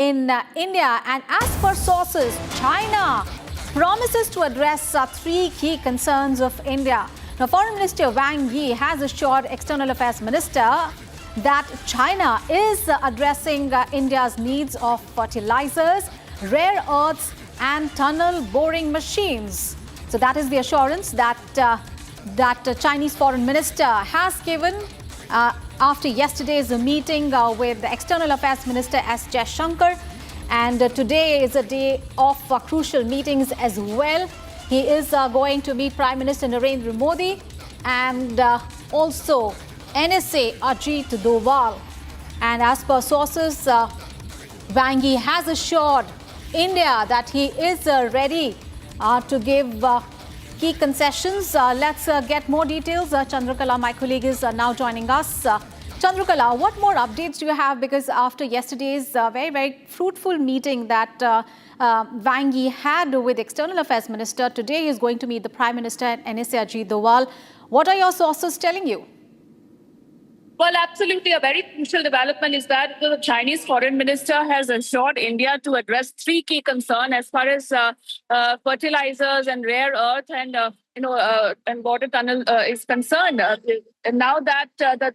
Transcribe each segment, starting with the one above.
in India, and as per sources, China promises to address three key concerns of India. Now, Foreign Minister Wang Yi has assured External Affairs Minister that China is addressing India's needs of fertilizers, rare earths and tunnel boring machines. So that is the assurance that Chinese Foreign Minister has given after yesterday's meeting with the External Affairs Minister S. Jaishankar. And today is a day of crucial meetings as well. He is going to meet Prime Minister Narendra Modi and also NSA Ajit Doval. And as per sources, Wang Yi has assured India that he is ready to give key concessions. Let's get more details. Chandrakala, my colleague, is now joining us. Chandrakala, what more updates do you have? Because after yesterday's very, very fruitful meeting that Wang Yi had with External Affairs Minister, today he is going to meet the Prime Minister and NSA Ajit Doval. What are your sources telling you? Well, absolutely. A very crucial development is that the Chinese foreign minister has assured India to address three key concerns as far as fertilizers and rare earth and and water tunnel is concerned. And now that the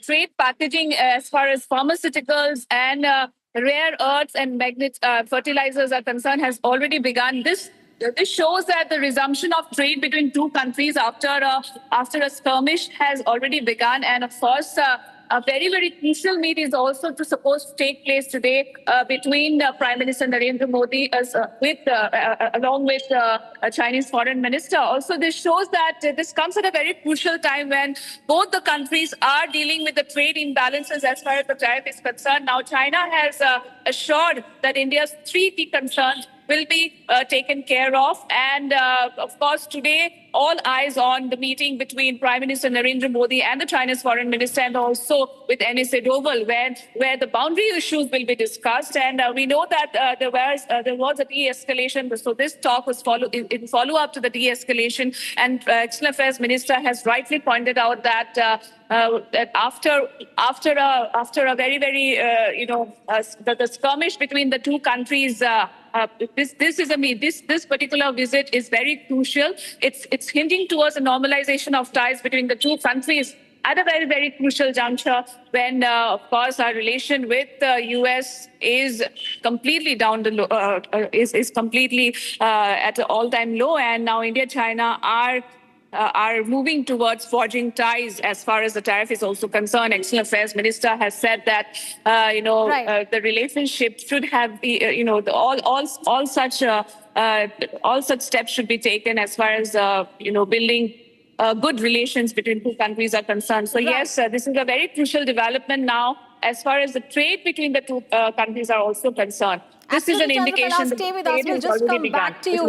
trade packaging as far as pharmaceuticals and rare earths and fertilizers are concerned has already begun. This shows that the resumption of trade between two countries after a skirmish has already begun. And of course, a very, very crucial meet is also supposed to take place today between Prime Minister Narendra Modi along with a Chinese foreign minister. Also, this shows that this comes at a very crucial time when both the countries are dealing with the trade imbalances as far as the tariff is concerned. Now, China has assured that India's three key concerns will be taken care of. And of course, today, all eyes on the meeting between Prime Minister Narendra Modi and the Chinese foreign minister, and also with NSA Doval, where the boundary issues will be discussed. And we know that there was a de-escalation. So this talk was in follow-up to the de-escalation. And External Affairs Minister has rightly pointed out that that after a very, very the skirmish between the two countries. This particular visit is very crucial. It's hinting towards a normalization of ties between the two countries at a very, very crucial juncture when, of course, our relation with the U.S. is completely down the low, is completely at an all-time low, and now India, China are moving towards forging ties as far as the tariff is also concerned. External Affairs Minister has said that the relationship should have all such steps should be taken as far as building good relations between two countries are concerned. So yes, this is a very crucial development now as far as the trade between the two countries are also concerned. This is an indication that stay with us. We'll just come back to you.